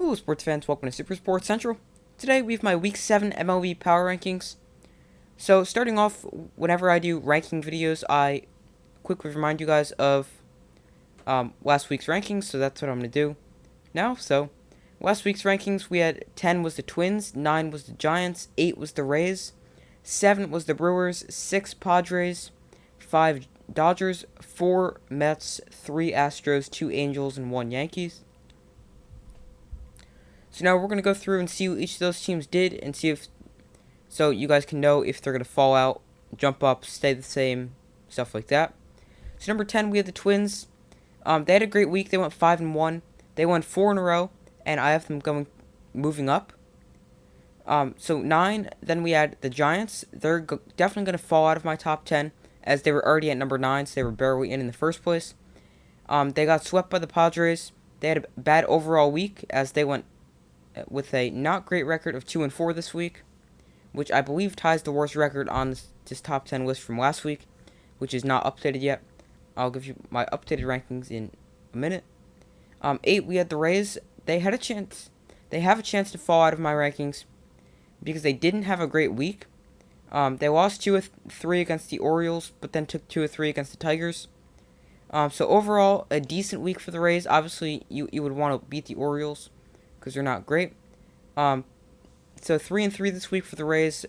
Hello, sports fans. Welcome to Super Sports Central. Today we have my Week 7 MLB Power Rankings. So, starting off, whenever I do ranking videos, I quickly remind you guys of last week's rankings, so that's what I'm going to do now. So, last week's rankings, we had 10 was the Twins, 9 was the Giants, 8 was the Rays, 7 was the Brewers, 6 Padres, 5 Dodgers, 4 Mets, 3 Astros, 2 Angels, and 1 Yankees. So now we're going to go through and see what each of those teams did and see if, so you guys can know if they're going to fall out, jump up, stay the same, stuff like that. So number 10, we had the Twins. They had a great week. They went 5-1. They won 4 in a row, and I have them moving up. So 9, then we had the Giants. They're definitely going to fall out of my top 10, as they were already at number 9, so they were barely in the first place. They got swept by the Padres. They had a bad overall week, as they went with a not great record of 2-4 this week, which I believe ties the worst record on this top 10 list from last week, which is not updated yet. I'll give you my updated rankings in a minute. 8, we had the Rays. They had a chance. They have a chance to fall out of my rankings because they didn't have a great week. They lost 2-3 against the Orioles, but then took 2-3 against the Tigers. So overall, a decent week for the Rays. Obviously, you would want to beat the Orioles because they're not great. So 3-3 this week for the Rays.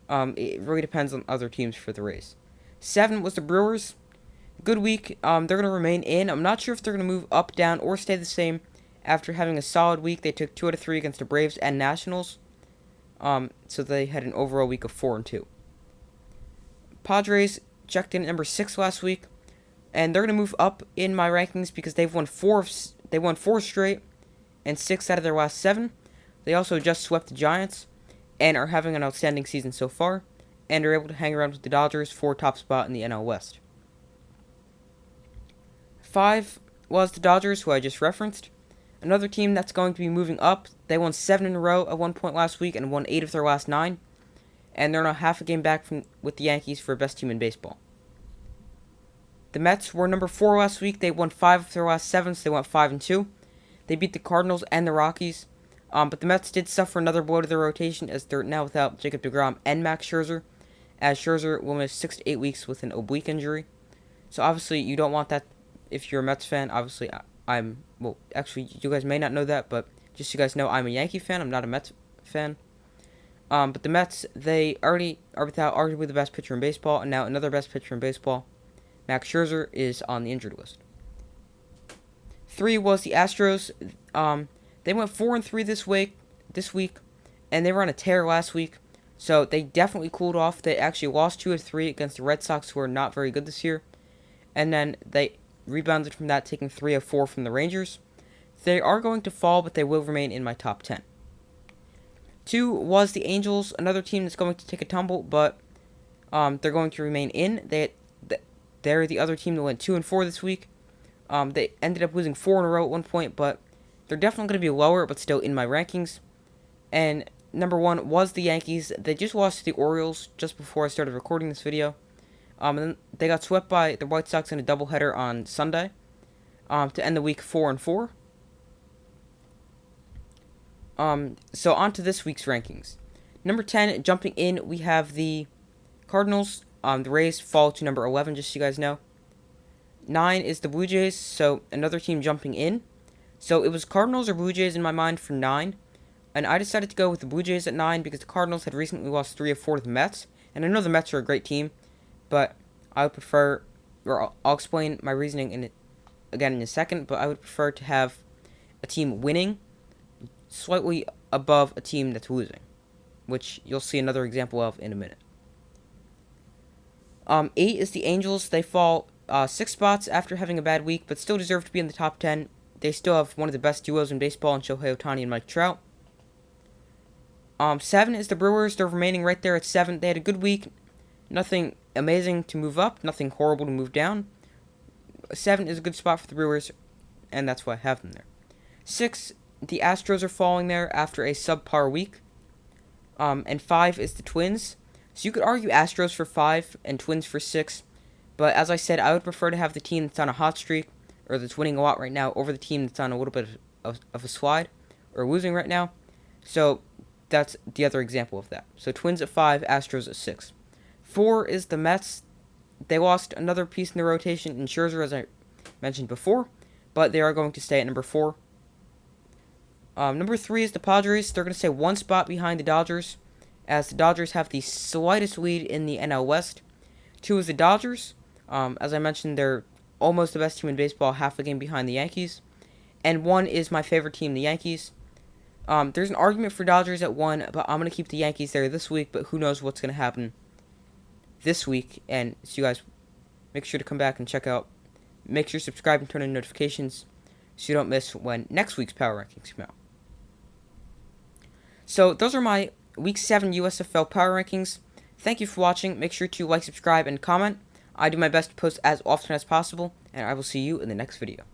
It really depends on other teams for the Rays. 7 was the Brewers. Good week. They're going to remain in. I'm not sure if they're going to move up, down, or stay the same. After having a solid week, they took 2 out of 3 against the Braves and Nationals. So they had an overall week of 4-2. Padres checked in at number 6 last week, and they're going to move up in my rankings because they've won 4 straight and 6 out of their last 7. They also just swept the Giants and are having an outstanding season so far, and are able to hang around with the Dodgers for top spot in the NL West. 5 was the Dodgers, who I just referenced. Another team that's going to be moving up. They won 7 in a row at one point last week and won 8 of their last 9. And they're now half a game back with the Yankees for best team in baseball. The Mets were number 4 last week. They won 5 of their last 7, so they went 5-2. They beat the Cardinals and the Rockies. But the Mets did suffer another blow to their rotation, as they're now without Jacob deGrom and Max Scherzer, as Scherzer will miss 6 to 8 weeks with an oblique injury. So obviously you don't want that if you're a Mets fan. Obviously actually you guys may not know that, but just so you guys know, I'm a Yankee fan. I'm not a Mets fan. But the Mets, they already are without arguably the best pitcher in baseball, and now another best pitcher in baseball. Max Scherzer is on the injured list. 3 was the Astros. They went 4-3 this week, and they were on a tear last week. So they definitely cooled off. They actually lost 2-3 against the Red Sox, who are not very good this year. And then they rebounded from that, taking 3-4 from the Rangers. They are going to fall, but they will remain in my top 10. 2 was the Angels, another team that's going to take a tumble, but they're going to remain in. They're the other team that went 2-4 this week. They ended up losing 4 in a row at one point, but they're definitely going to be lower, but still in my rankings. And number 1 was the Yankees. They just lost to the Orioles just before I started recording this video. And then they got swept by the White Sox in a doubleheader on Sunday to end the week 4-4. So on to this week's rankings. Number 10, jumping in, we have the Cardinals. The Rays fall to number 11, just so you guys know. 9 is the Blue Jays, so another team jumping in. So it was Cardinals or Blue Jays in my mind for 9. And I decided to go with the Blue Jays at 9 because the Cardinals had recently lost 3-4 to the Mets. And I know the Mets are a great team, but I would prefer, or I'll explain my reasoning again in a second, but I would prefer to have a team winning slightly above a team that's losing, which you'll see another example of in a minute. 8 is the Angels. They fall 6 spots after having a bad week, but still deserve to be in the top 10. They still have one of the best duos in baseball in Shohei Ohtani and Mike Trout. 7 is the Brewers. They're remaining right there at 7. They had a good week. Nothing amazing to move up. Nothing horrible to move down. 7 is a good spot for the Brewers, and that's why I have them there. 6, the Astros are falling there after a subpar week. And 5 is the Twins. So you could argue Astros for 5 and Twins for 6. But as I said, I would prefer to have the team that's on a hot streak, or that's winning a lot right now, over the team that's on a little bit of a slide, are losing right now. So that's the other example of that. So Twins at 5, Astros at 6. 4 is the Mets. They lost another piece in the rotation in Scherzer, as I mentioned before, but they are going to stay at number 4. Number 3 is the Padres. They're going to stay one spot behind the Dodgers, as the Dodgers have the slightest lead in the NL West. 2 is the Dodgers. As I mentioned, they're almost the best team in baseball, half a game behind the Yankees. And 1 is my favorite team, the Yankees. There's an argument for Dodgers at 1, but I'm going to keep the Yankees there this week, but who knows what's going to happen this week. And so you guys, make sure to come back and check out. Make sure to subscribe and turn on notifications so you don't miss when next week's Power Rankings come out. So those are my Week 7 USFL Power Rankings. Thank you for watching. Make sure to like, subscribe, and comment. I do my best to post as often as possible, and I will see you in the next video.